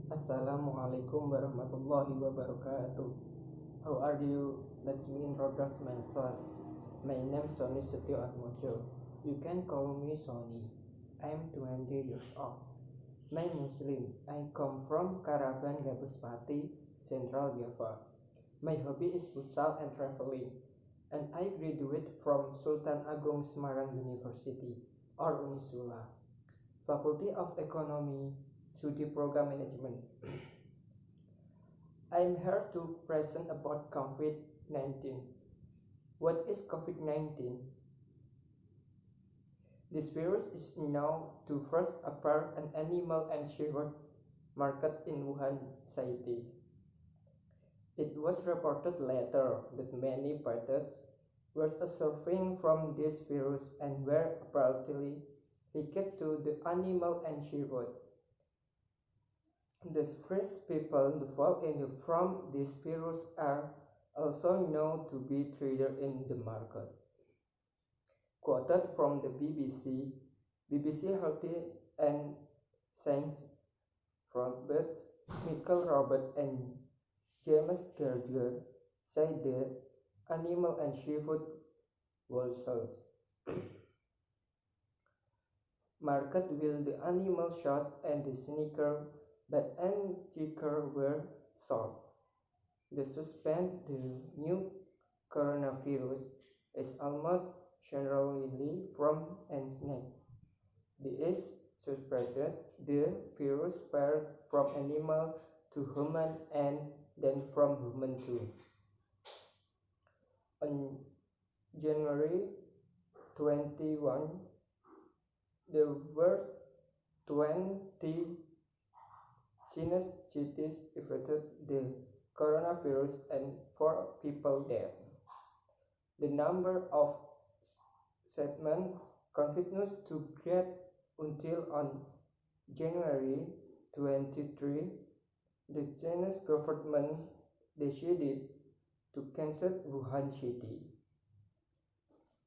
Assalamualaikum warahmatullahi wabarakatuh. How are you? Let me introduce myself. My name is Sony Setio. You can call me Sony. I am 20 years old. My Muslim. I come from Karaban Gabuspati, Central Java. My hobby is futsal and traveling. And I graduated from Sultan Agung Semarang University or Unisula, Faculty of Economy, Studi Program Management. I am here to present about COVID-19. What is COVID-19? This virus is known to first appear in animal and shepherd market in Wuhan City. It was reported later that many pets were suffering from this virus and were apparently linked to the animal and shepherd. The first people to fall ill from this virus are also known to be traded in the market. Quoted from the BBC Healthy and Science from both Michael Robert and James Gardner say the animal and seafood wholesale market will the animal shot and the sneaker but antiquer were sold. The suspect the new coronavirus is almost generally from and snake. It is suspected the virus spread from animal to human and then from human to. On January 21, there were 20 Chinese cities affected the coronavirus and 4 people died. The number of statements continues to grow until on January 23, the Chinese government decided to cancel Wuhan City.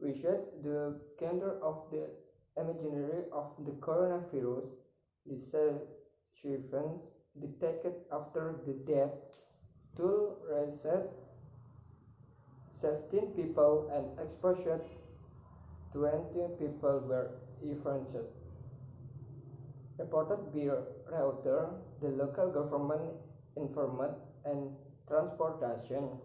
We said the center of the imaginary of the coronavirus, the situations detected after the death tool reset 17 people and exposure 20 people were infected. Reported by Reuters, the local government informed and transportation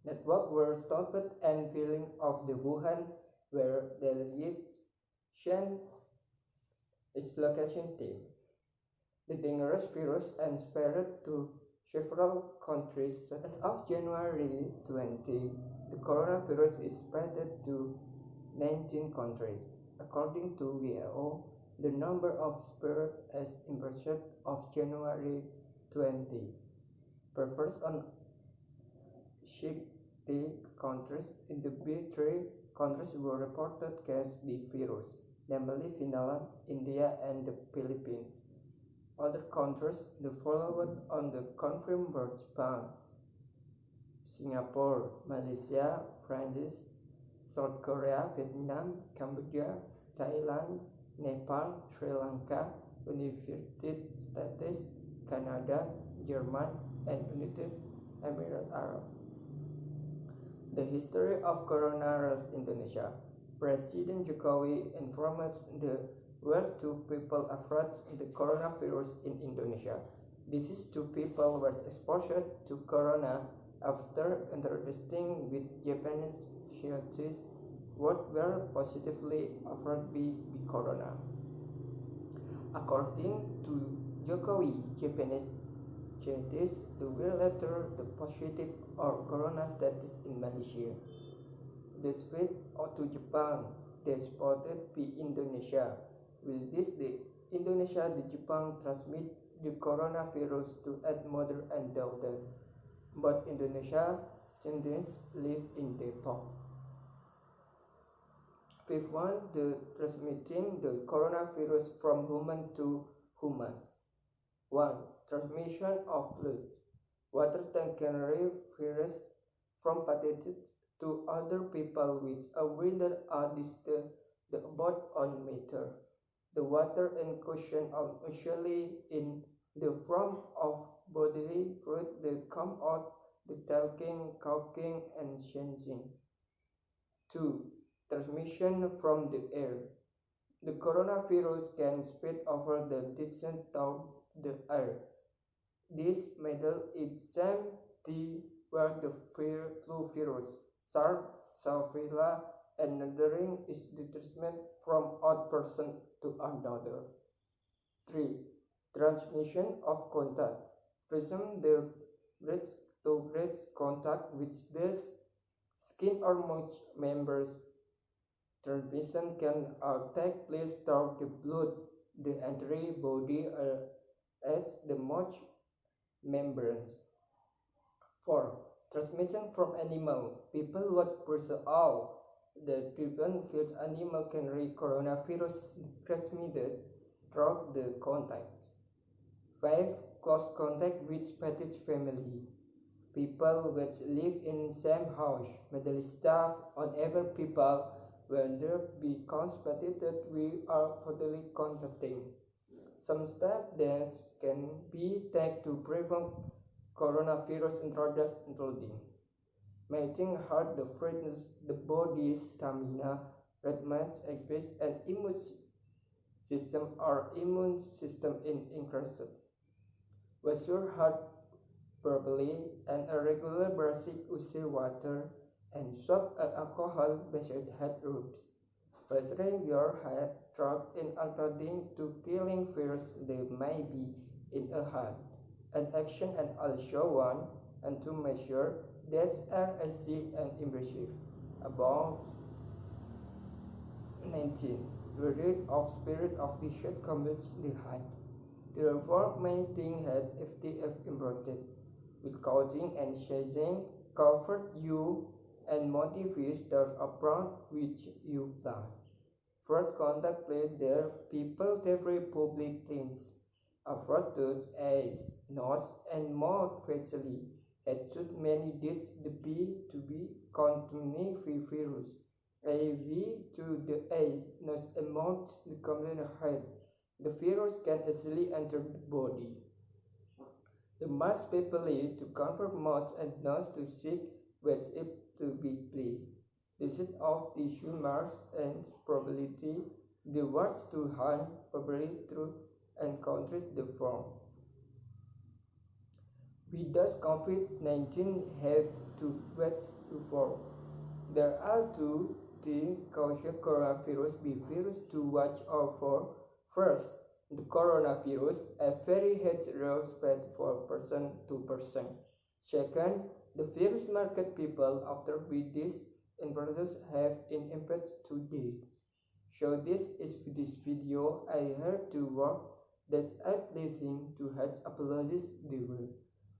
network were stopped and filling of the Wuhan where delegation its location team. The dangerous virus and spread to several countries. As of January 20, the coronavirus is spread to 19 countries. According to WHO, the number of spread as impression of January 20 refers on 60 countries. In the big 3 countries were reported cases the virus, namely Finland, India, and the Philippines. Other countries that followed on the confirmed were Japan, Singapore, Malaysia, France, South Korea, Vietnam, Cambodia, Thailand, Nepal, Sri Lanka, United States, Canada, Germany, and United Emirates Arab. The history of coronavirus Indonesia. President Jokowi informed the were 2 people affected the coronavirus in Indonesia. These 2 people were exposed to corona after interacting with Japanese scientists what were positively affected by corona. According to Jokowi, Japanese scientists were later the positive or corona status in Malaysia. The spread to Japan, they spotted by Indonesia. With this, the Indonesia the Japan transmit the coronavirus to its mother and daughter. But Indonesia citizens live in Depok. 5th one, the transmitting the coronavirus from human to humans. 1. Transmission of fluid. Water can carry virus from patients to other people which a window are distant about 1 meter. The water in question are usually in The form of bodily fluid that come out, the talking, coughing, and sneezing. 2. Transmission from the air. The coronavirus can spread over the distance through the air. This method is same to where the flu virus, SARS, Salmonella, and othering is the transmission from one person to another. 3. Transmission of contact. Presume the breath to breath contact with the skin or most members. Transmission can take place through the blood, the entire body, or at the mouth membranes. 4. Transmission from animal. People what pursue the driven field animal can carry coronavirus transmitted through the contact. 5. Close contact with petted family. People which live in same house, middle staff, or ever people when there be constipated we are fatally contacting. Some steps that can be taken to prevent coronavirus introduction including maintaining heart the fitness, the body's stamina, rhythms, express and immune system or immune system in increased. Wash your heart properly and a regular brushing using water and soap and alcohol-based head rubs. Washing your head, throat, and according to killing virus they may be in a heart. An action and also one and to measure that are easy and impressive. About 19. The rate of spirit of the short commits the height. Therefore, maintain head FTF imported with coaching and shading comfort you and motivate the approach which you plan. First contemplate their people every public things. Afford to eyes, nose, and mouth facially. It should many deeds to be contaminated virus. AV to the eyes, nose, and mouth the common head. The virus can easily enter the body. The must properly to comfort mouth and nose to seek with it to be pleased. This is of the swimmers and probability the words to hand probably through and countries the form. We thus COVID-19 have to wait to form. There are two things causing coronavirus be virus to watch out for. First, the coronavirus, a very heterogeneous spread from person to person. Second, the virus market people after with this influences have an impact today. So this is this video I heard to work that's pleasing to head apologies the world.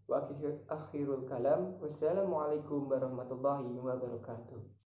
Wa akhirul kalam. Wassalamualaikum warahmatullahi wabarakatuh.